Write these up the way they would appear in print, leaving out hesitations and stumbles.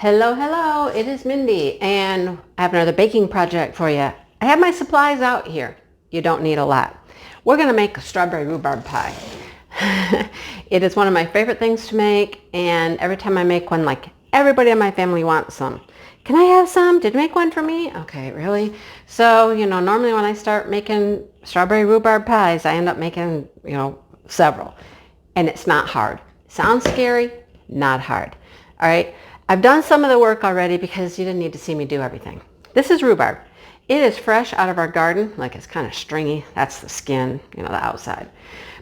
Hello, hello, it is Mindy, and I have another baking project for you. I have my supplies out here. You don't need a lot. We're going to make a strawberry rhubarb pie. It is one of my favorite things to make, and every time I make one, like everybody in my family wants some. Can I have some? Did you make one for me? Okay, really? So, normally when I start making strawberry rhubarb pies, I end up making, several. And it's not hard. Sounds scary, not hard. All right. I've done some of the work already because you didn't need to see me do everything. This is rhubarb. It is fresh out of our garden, like it's kind of stringy. That's the skin, the outside.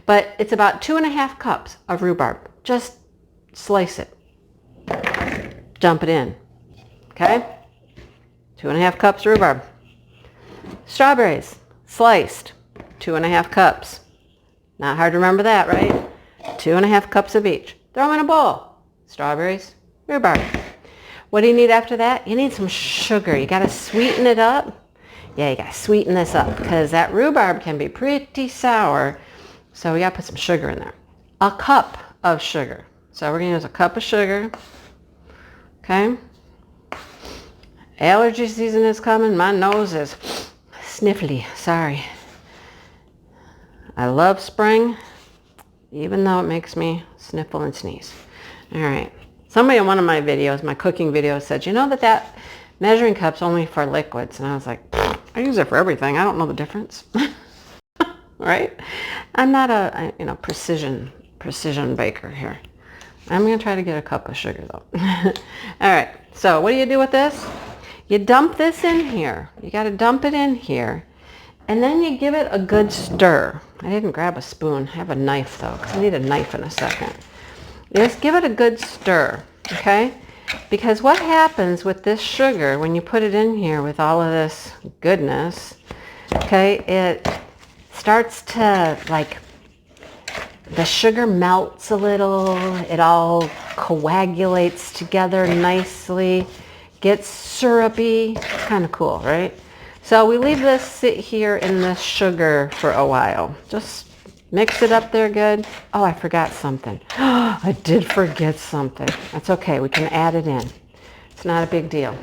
But it's about 2.5 cups of rhubarb. Just slice it. Dump it in. Okay? 2.5 cups rhubarb. Strawberries, sliced. 2.5 cups. Not hard to remember that, right? 2.5 cups of each. Throw them in a bowl. Strawberries, rhubarb. What do you need after that? You need some sugar. You got to sweeten it up. Yeah, you got to sweeten this up because that rhubarb can be pretty sour. So we got to put some sugar in there. A cup of sugar. So we're going to use a cup of sugar. Okay. Allergy season is coming. My nose is sniffly. Sorry. I love spring, even though it makes me sniffle and sneeze. All right. Somebody in one of my videos, my cooking videos, said, that measuring cup's only for liquids. And I was like, I use it for everything. I don't know the difference. Right? I'm not a precision baker here. I'm going to try to get a cup of sugar, though. All right. So what do you do with this? You dump this in here. You got to dump it in here. And then you give it a good stir. I didn't grab a spoon. I have a knife, though, because I need a knife in a second. Just give it a good stir, okay? Because what happens with this sugar when you put it in here with all of this goodness, okay, it starts to, the sugar melts a little. It all coagulates together nicely, gets syrupy. It's kind of cool, right? So we leave this sit here in the sugar for a while. Just mix it up there good. Oh, I forgot something. I did forget something. That's okay. We can add it in. It's not a big deal.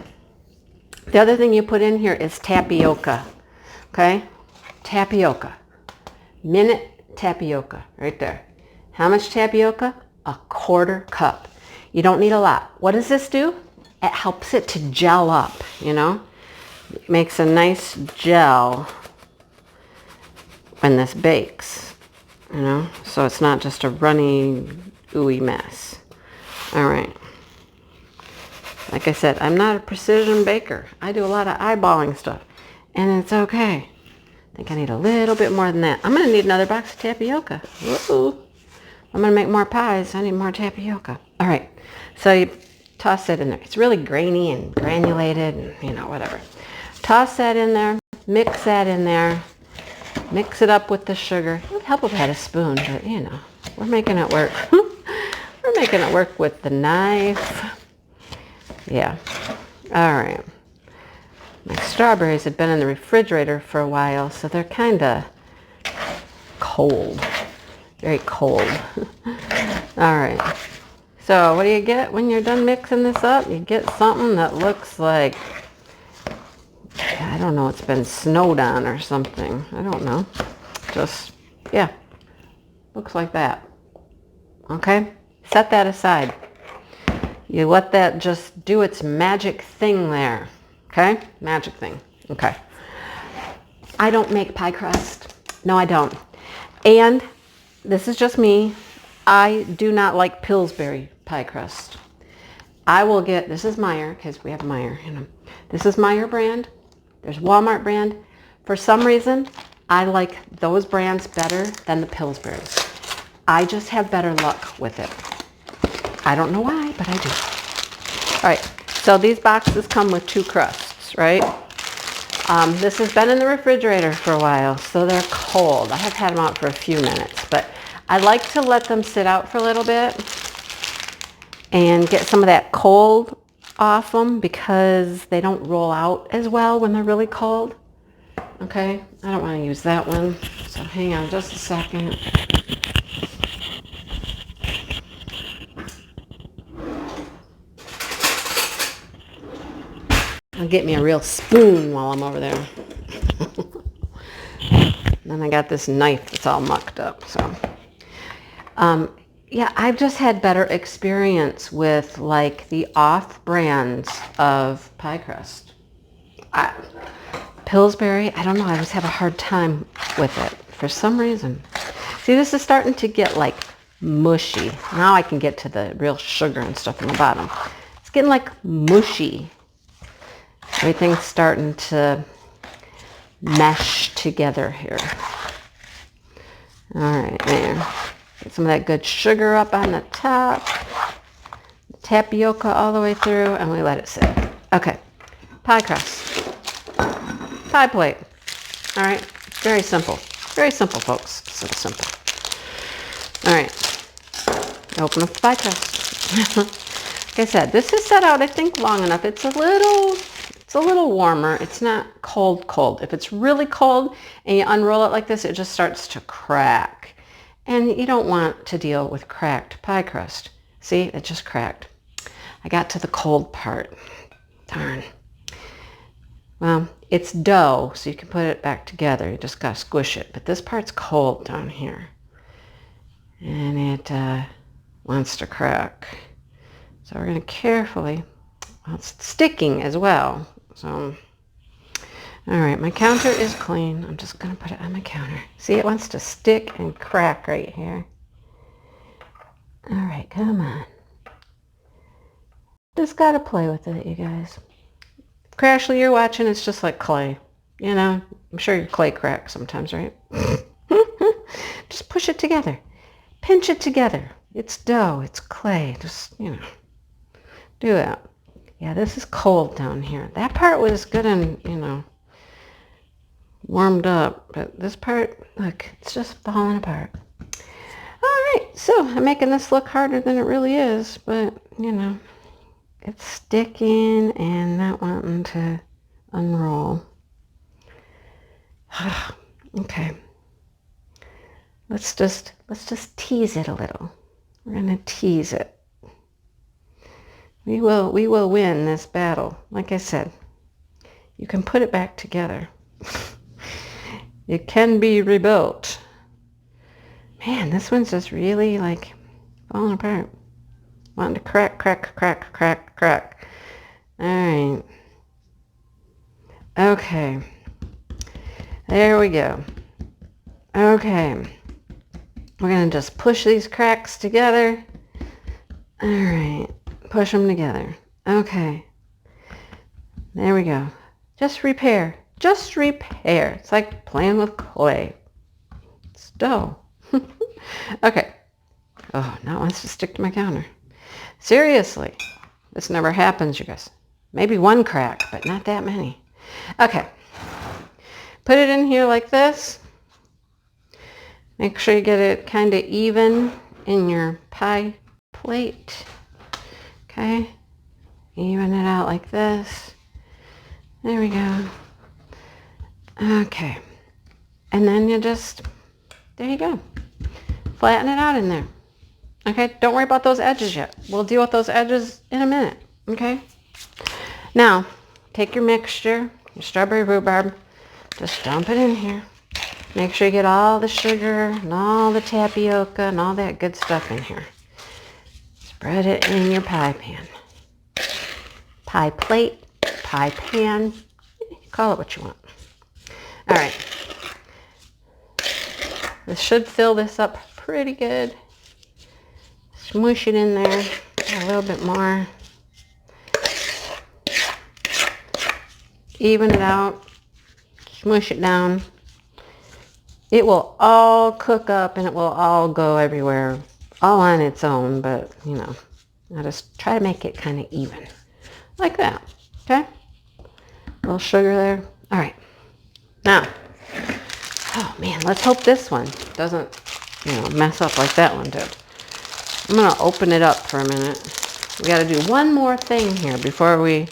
The other thing you put in here is tapioca. Okay? Tapioca. Minute tapioca right there. How much tapioca? 1/4 cup. You don't need a lot. What does this do? It helps it to gel up, It makes a nice gel when this bakes. So it's not just a runny, ooey mess. All right. Like I said, I'm not a precision baker. I do a lot of eyeballing stuff, and it's okay. I think I need a little bit more than that. I'm going to need another box of tapioca. Woo-hoo. I'm going to make more pies. I need more tapioca. All right. So you toss that in there. It's really grainy and granulated and, whatever. Toss that in there. Mix that in there. Mix it up with the sugar. It would help if I had a spoon, but we're making it work. We're making it work with the knife. Yeah. All right. My strawberries have been in the refrigerator for a while, so they're kind of cold. Very cold. All right. So what do you get when you're done mixing this up? You get something that looks like, I don't know, it's been snowed on or something. I don't know. Just, yeah, looks like that. Okay? Set that aside. You let that just do its magic thing there. Okay? Magic thing. Okay. I don't make pie crust. No, I don't. And this is just me. I do not like Pillsbury pie crust. I will get, this is Meyer, because we have Meyer. This is Meyer brand. There's Walmart brand. For some reason, I like those brands better than the Pillsbury's. I just have better luck with it. I don't know why, but I do. All right, so these boxes come with 2 crusts, right? This has been in the refrigerator for a while, so they're cold. I have had them out for a few minutes, but I like to let them sit out for a little bit and get some of that cold off them because they don't roll out as well when they're really cold. Okay, I don't want to use that one, so hang on just a second. I'll get me a real spoon while I'm over there. And then I got this knife that's all mucked up. So, yeah, I've just had better experience with like the off brands of pie crust. Pillsbury, I don't know, I just have a hard time with it for some reason. See, this is starting to get like mushy. Now I can get to the real sugar and stuff in the bottom. It's getting like mushy. Everything's starting to mesh together here. All right, there. Get some of that good sugar up on the top. Tapioca all the way through, and we let it sit. Okay, pie crust. Pie plate. All right, very simple. Very simple, folks. So simple. All right, open up the pie crust. Like I said, this is set out, I think, long enough. It's a little warmer. It's not cold. If it's really cold and you unroll it like this, it just starts to crack. And you don't want to deal with cracked pie crust. See, it just cracked. I got to the cold part. Darn. Well, it's dough, so you can put it back together. You just gotta squish it. But this part's cold down here. And it wants to crack. So we're gonna carefully, well, it's sticking as well. So, all right, my counter is clean. I'm just gonna put it on my counter. See, it wants to stick and crack right here. All right, come on. Just gotta play with it, you guys. Crashly, you're watching, it's just like clay. You know, I'm sure your clay cracks sometimes, right? Just push it together. Pinch it together. It's dough, it's clay. Just, you know, do that. Yeah, this is cold down here. That part was good and, you know, warmed up. But this part, look, it's just falling apart. All right, so I'm making this look harder than it really is. But, you know, it's sticking and not wanting to unroll. Okay. Let's just tease it a little. We're gonna tease it. We will win this battle. Like I said, you can put it back together. It can be rebuilt. Man, this one's just really like falling apart. Wanting to crack. All right. Okay. There we go. Okay. We're going to just push these cracks together. All right. Push them together. Okay. There we go. Just repair. Just repair. It's like playing with clay. It's dough. Okay. Oh, now it wants to stick to my counter. Seriously. This never happens, you guys. Maybe one crack, but not that many. Okay. Put it in here like this. Make sure you get it kind of even in your pie plate. Okay. Even it out like this. There we go. Okay. And then you just, there you go. Flatten it out in there. Okay. Don't worry about those edges yet. We'll deal with those edges in a minute. Okay. Now, take your mixture, your strawberry rhubarb, just dump it in here. Make sure you get all the sugar and all the tapioca and all that good stuff in here. Spread it in your pie pan. Pie plate, pie pan, call it what you want. All right. This should fill this up pretty good. Smoosh it in there a little bit more. Even it out. Smoosh it down. It will all cook up and it will all go everywhere, all on its own, but, you know, I just try to make it kind of even. Like that, okay? A little sugar there. All right. Now, oh man, let's hope this one doesn't, you know, mess up like that one did. I'm going to open it up for a minute. We got to do one more thing here before we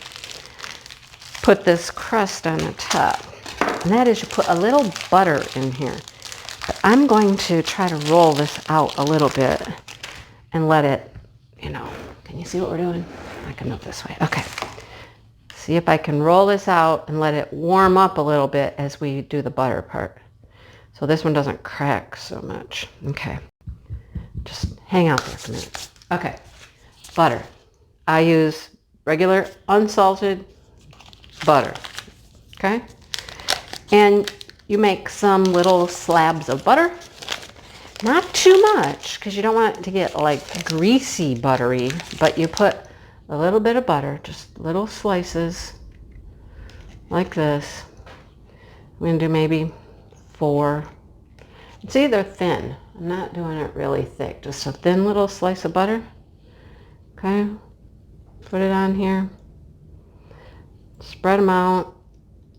put this crust on the top. And that is you put a little butter in here. But I'm going to try to roll this out a little bit and let it, you know, can you see what we're doing? I can move this way. Okay. see if I can roll this out and let it warm up a little bit as we do the butter part. So this one doesn't crack so much. Okay. Just hang out there for a minute. Okay. Butter. I use regular unsalted butter. Okay. And you make some little slabs of butter. Not too much, because you don't want it to get like greasy buttery, but you put a little bit of butter, just little slices like this. I'm going to do maybe 4. It's either thin. I'm not doing it really thick, just a thin little slice of butter. Okay, put it on here. Spread them out.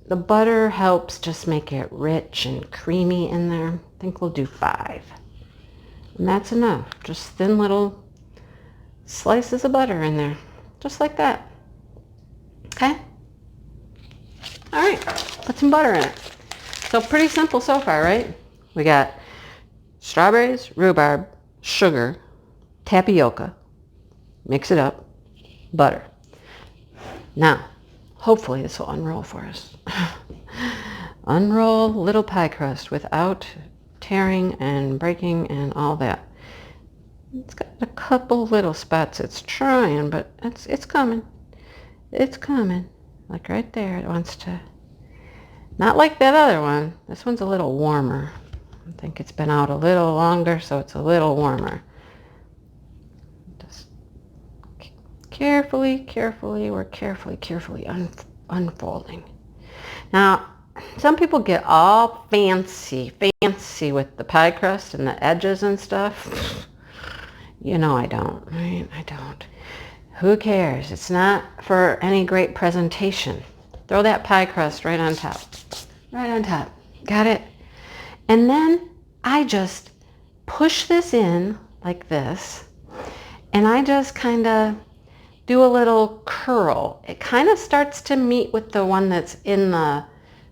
The butter helps just make it rich and creamy in there. I think we'll do 5. And that's enough. Just thin little slices of butter in there. Just like that. Okay? All right, put some butter in it. So pretty simple so far, right? We got strawberries, rhubarb, sugar, tapioca. Mix it up. Butter. Now, hopefully this will unroll for us. Unroll little pie crust without tearing and breaking and all that. It's got a couple little spots it's trying, but it's coming. It's coming. Like right there, it wants to. Not like that other one. This one's a little warmer. I think it's been out a little longer, so it's a little warmer. Just carefully, we're carefully unfolding. Now, some people get all fancy with the pie crust and the edges and stuff. You know I don't, right? I don't. Who cares? It's not for any great presentation. Throw that pie crust right on top. Right on top. Got it? And then I just push this in like this, and I just kind of do a little curl. It kind of starts to meet with the one that's in the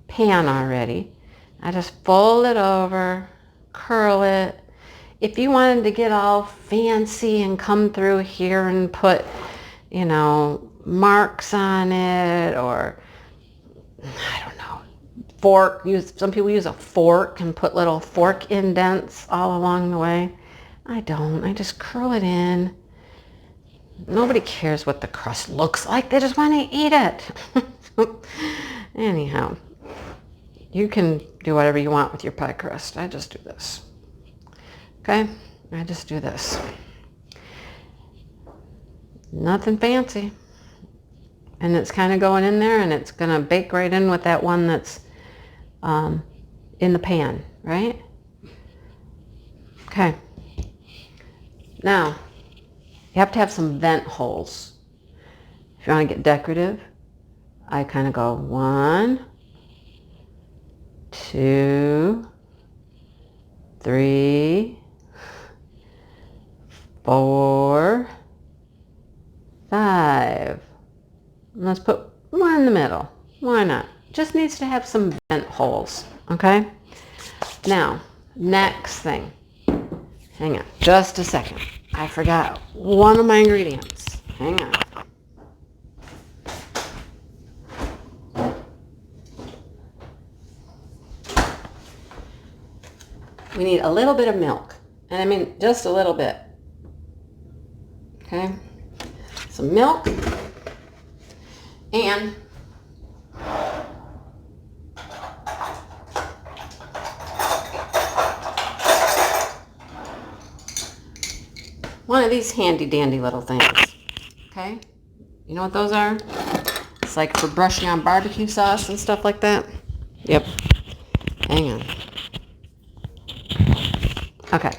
pan already. I just fold it over, curl it. If you wanted to get all fancy and come through here and put, you know, marks on it, or I don't know, fork. Some people use a fork and put little fork indents all along the way. I don't. I just curl it in. Nobody cares what the crust looks like. They just want to eat it. Anyhow, you can do whatever you want with your pie crust. I just do this. Okay? I just do this. Nothing fancy. And it's kind of going in there, and it's going to bake right in with that one that's in the pan, right? Okay. Now, you have to have some vent holes. If you want to get decorative, I kind of go 1, 2, 3, 4, 5. Let's put one in the middle. Why not? Just needs to have some vent holes, okay? Now, next thing. Hang on just a second. I forgot one of my ingredients. Hang on. We need a little bit of milk. And I mean just a little bit. Okay? Some milk. And one of these handy dandy little things. Okay? You know what those are? It's like for brushing on barbecue sauce and stuff like that. Yep. Hang on. Okay.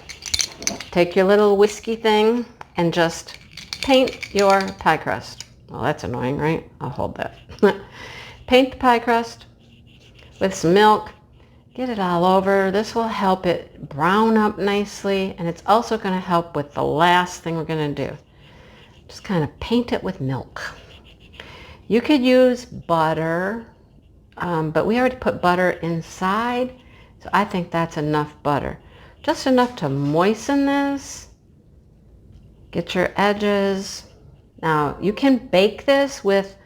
Take your little whiskey thing and just paint your pie crust. Well, that's annoying, right? I'll hold that. Paint the pie crust with some milk. Get it all over. This will help it brown up nicely, and it's also going to help with the last thing we're going to do. Just kind of paint it with milk. You could use butter, but we already put butter inside, so I think that's enough butter. Just enough to moisten this. Get your edges. Now, you can bake this with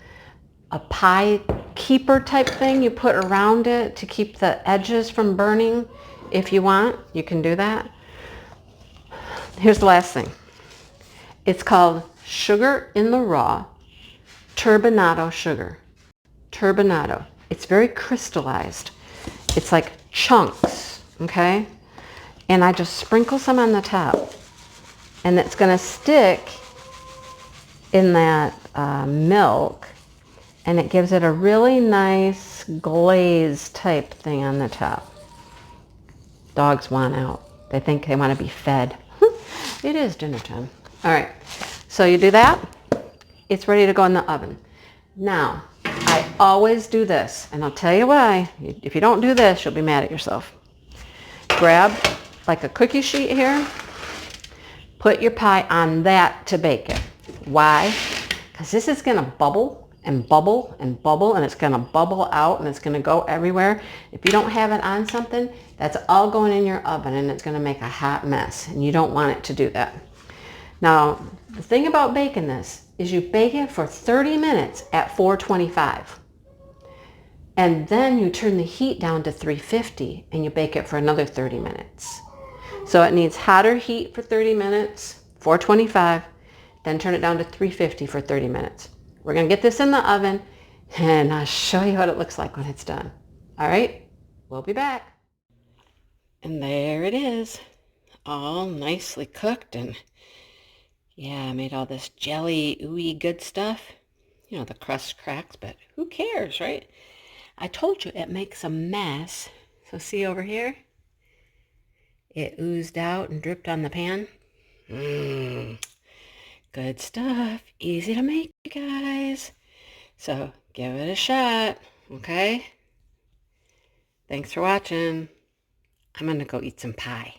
a pie keeper type thing you put around it to keep the edges from burning. If you want, you can do that. Here's the last thing. It's called sugar in the raw, turbinado sugar. Turbinado. It's very crystallized. It's like chunks, okay? And I just sprinkle some on the top. And it's going to stick in that milk. And it gives it a really nice glaze type thing on the top. Dogs want out. They think they want to be fed. It is dinner time. All right. So you do that. It's ready to go in the oven. Now, I always do this, and I'll tell you why. If you don't do this, you'll be mad at yourself. Grab like a cookie sheet here. Put your pie on that to bake it. Why? Because this is going to bubble and bubble and bubble, and it's going to bubble out, and it's going to go everywhere. If you don't have it on something, that's all going in your oven, and it's going to make a hot mess, and you don't want it to do that. Now, the thing about baking this is you bake it for 30 minutes at 425. And then you turn the heat down to 350 and you bake it for another 30 minutes. So it needs hotter heat for 30 minutes, 425, then turn it down to 350 for 30 minutes. We're going to get this in the oven and I'll show you what it looks like when it's done. All right, we'll be back. And there it is, all nicely cooked, and yeah, I made all this jelly, ooey good stuff. You know, the crust cracks, but who cares, right? I told you it makes a mess. So see over here? It oozed out and dripped on the pan. Good stuff. Easy to make, you guys. So give it a shot, okay? Thanks for watching. I'm going to go eat some pie.